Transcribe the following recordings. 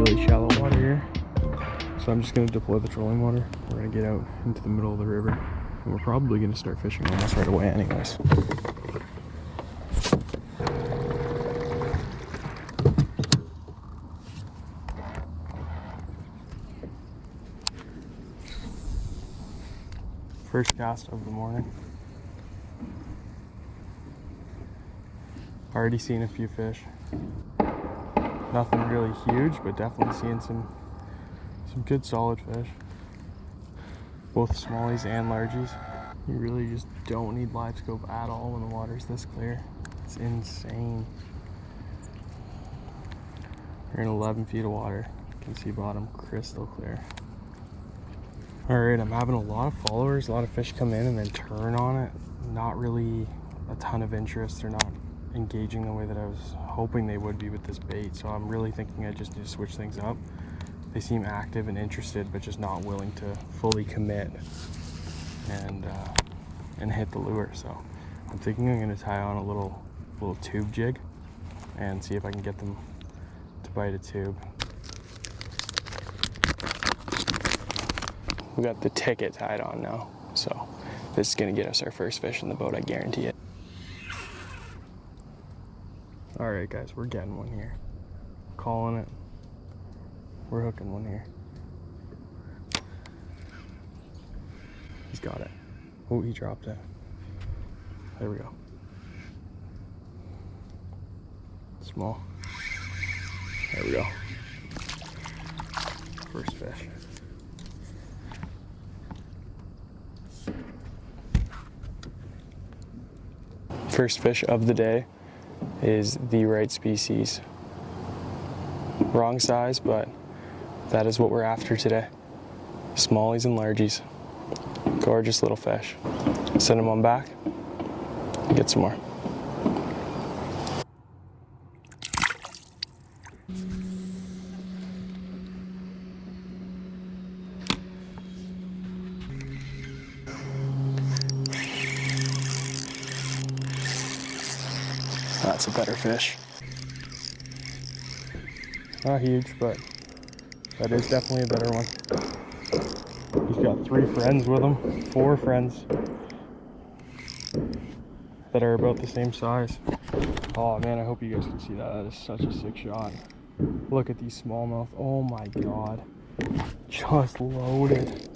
really shallow water here. So I'm just gonna deploy the trolling motor. We're gonna get out into the middle of the river, and we're probably gonna start fishing almost right away anyways. First cast of the morning. Already seen a few fish. Nothing really huge, but definitely seeing some good solid fish. Both smallies and largies. You really just don't need live scope at all when the water's this clear. It's insane. You're in 11 feet of water. You can see bottom crystal clear. Alright, I'm having a lot of followers, a lot of fish come in and then turn on it. Not really a ton of interest. They're not engaging the way that I was hoping they would be with this bait. So I'm really thinking I just need to switch things up. They seem active and interested, but just not willing to fully commit and hit the lure. So I'm thinking I'm gonna tie on a little tube jig and see if I can get them to bite a tube. We got the ticket tied on now, so this is gonna get us our first fish in the boat, I guarantee it. All right, guys, we're getting one here. Calling it. We're hooking one here. He's got it. Oh, he dropped it. There we go. Small. There we go. First fish. First fish of the day is the right species. Wrong size, but that is what we're after today. Smallies and largies. Gorgeous little fish. Send them on back. Get some more. That's a better fish. Not huge, but that is definitely a better one. He's got 3 friends with him, 4 friends that are about the same size. Oh man, I hope you guys can see that. That is such a sick shot. Look at these smallmouth. Oh my god. Just loaded.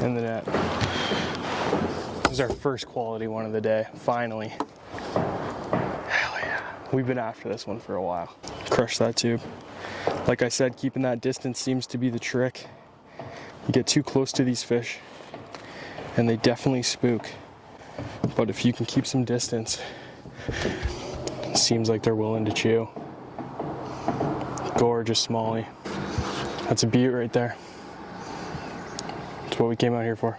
In the net. This is our first quality one of the day, finally. Hell yeah. We've been after this one for a while. Crush that tube. Like I said, keeping that distance seems to be the trick. You get too close to these fish and they definitely spook. But if you can keep some distance, it seems like they're willing to chew. Gorgeous smallie. That's a beaut right there. That's what we came out here for.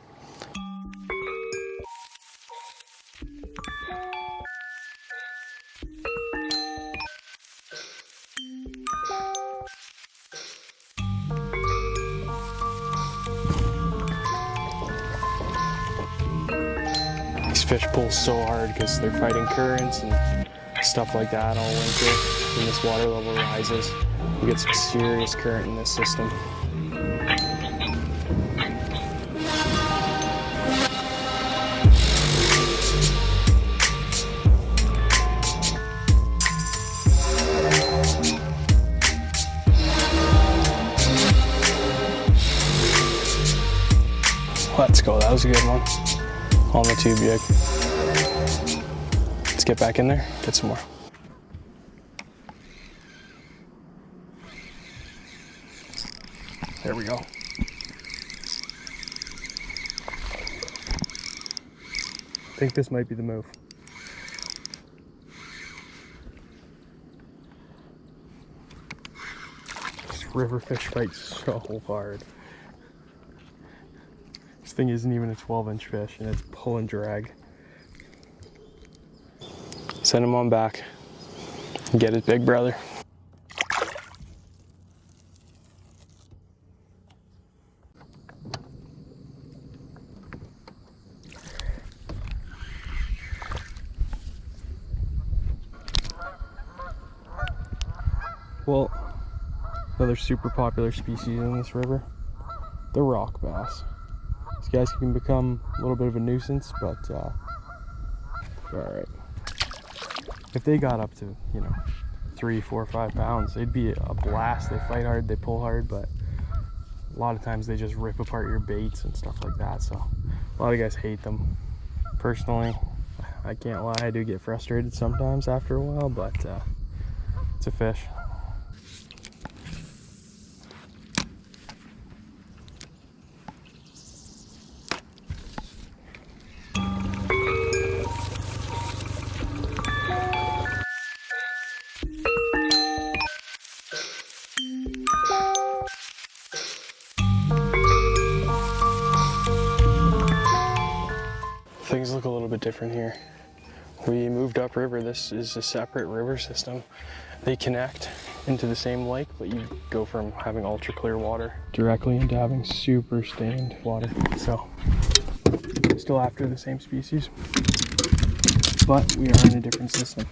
These fish pull so hard because they're fighting currents and stuff like that all winter. When this water level rises, we get some serious current in this system. Let's go, that was a good one. On the tube jig. Let's get back in there, get some more. There we go. I think this might be the move. This river fish fights so hard. This thing isn't even a 12-inch fish and it's pull and drag. Send him on back. Get his big brother. Well, another super popular species in this river, the rock bass. These guys can become a little bit of a nuisance, but alright. If they got up to, 3, 4, 5 pounds, they'd be a blast. They fight hard, they pull hard, but a lot of times they just rip apart your baits and stuff like that. So a lot of guys hate them. Personally, I can't lie, I do get frustrated sometimes after a while, but it's a fish. Things look a little bit different here. We moved upriver. This is a separate river system. They connect into the same lake, but you go from having ultra clear water directly into having super stained water. So, still after the same species, but we are in a different system.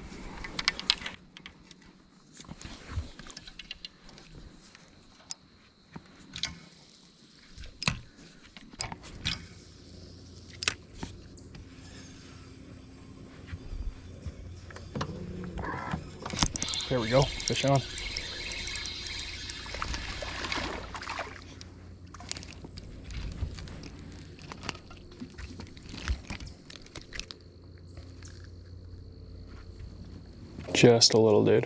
There we go, fish on. Just a little dude.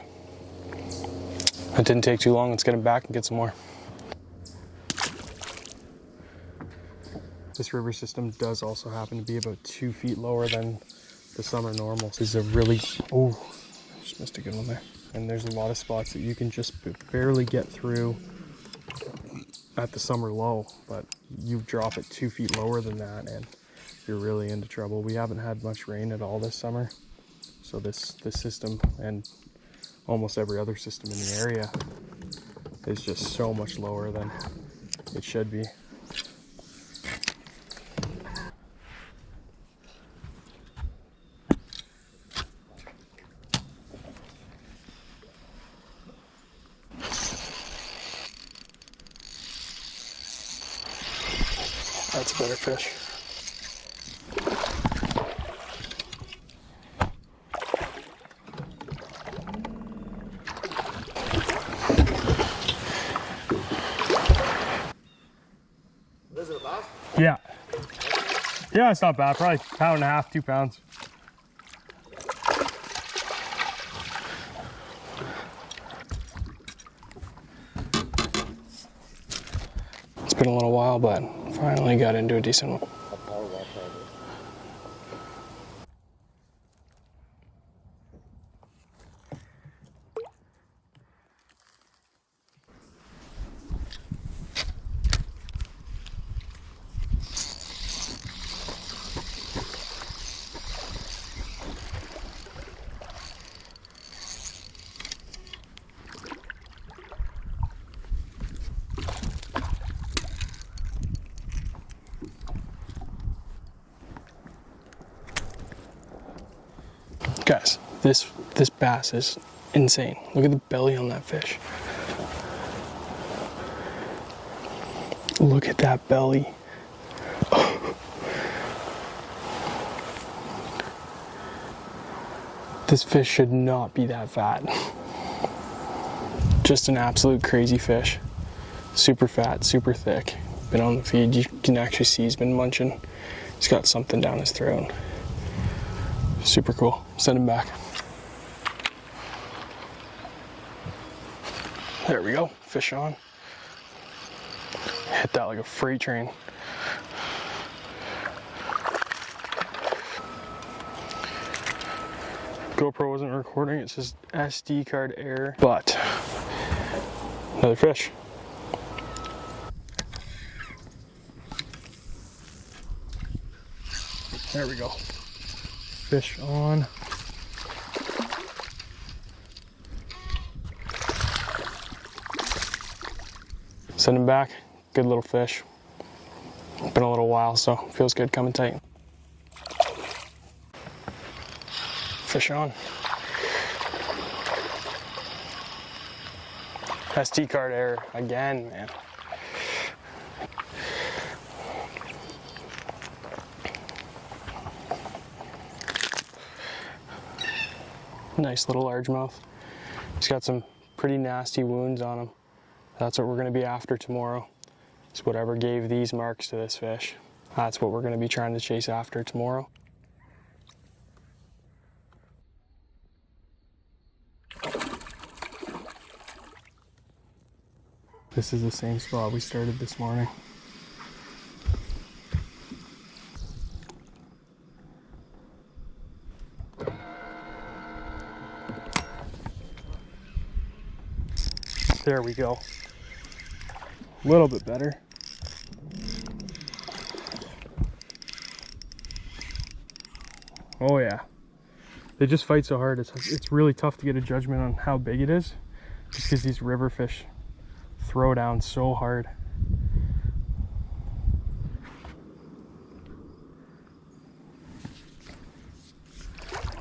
It didn't take too long. Let's get him back and get some more. This river system does also happen to be about 2 feet lower than the summer normal. This is a really, oh, just missed a good one there. And there's a lot of spots that you can just barely get through at the summer low, but you drop it 2 feet lower than that and you're really into trouble. We haven't had much rain at all this summer, so this system and almost every other system in the area is just so much lower than it should be. That's a better fish. Is it a bass? Yeah. Yeah, it's not bad. Probably 1.5 pounds, 2 pounds. It's been a little while, but finally got into a decent one. Guys, this bass is insane. Look at the belly on that fish. Look at that belly. This fish should not be that fat. Just an absolute crazy fish. Super fat, super thick. Been on the feed, you can actually see he's been munching. He's got something down his throat. Super cool. Send him back. There we go. Fish on. Hit that like a freight train. GoPro wasn't recording. It says SD card error. But another fish. There we go. Fish on. Send him back. Good little fish. Been a little while, so feels good coming tight. Fish on. SD card error again, man. Nice little largemouth. He's got some pretty nasty wounds on him. That's what we're going to be after tomorrow. It's whatever gave these marks to this fish. That's what we're going to be trying to chase after tomorrow. This is the same spot we started this morning. There we go. A little bit better. Oh yeah. They just fight so hard. It's really tough to get a judgment on how big it is, just because these river fish throw down so hard.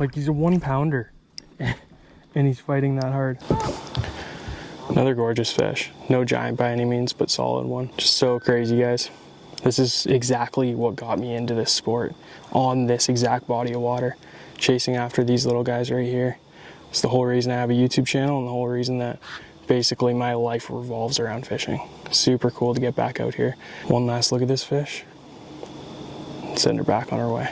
Like, he's a 1 pounder and he's fighting that hard. Another gorgeous fish. No giant by any means, but solid one. Just so crazy, guys. This is exactly what got me into this sport, on this exact body of water, chasing after these little guys right here. It's the whole reason I have a YouTube channel, and the whole reason that basically my life revolves around fishing. Super cool to get back out here. One last look at this fish. Send her back on her way.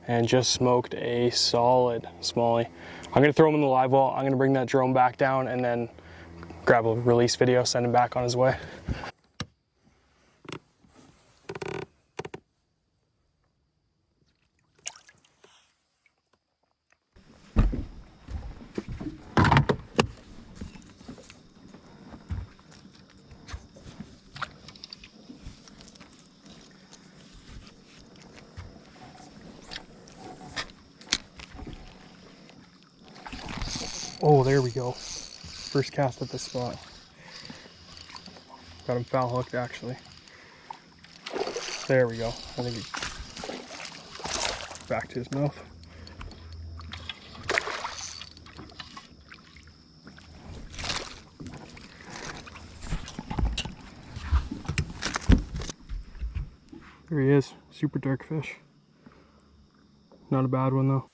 And just smoked a solid smallie. I'm gonna throw him in the live well. I'm gonna bring that drone back down and then grab a release video, send him back on his way. Oh, there we go. First cast at this spot. Got him foul hooked, actually. There we go. I think he's back to his mouth. There he is. Super dark fish. Not a bad one though.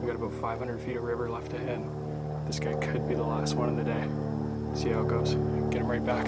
We got about 500 feet of river left ahead. This guy could be the last one of the day. See how it goes. Get him right back.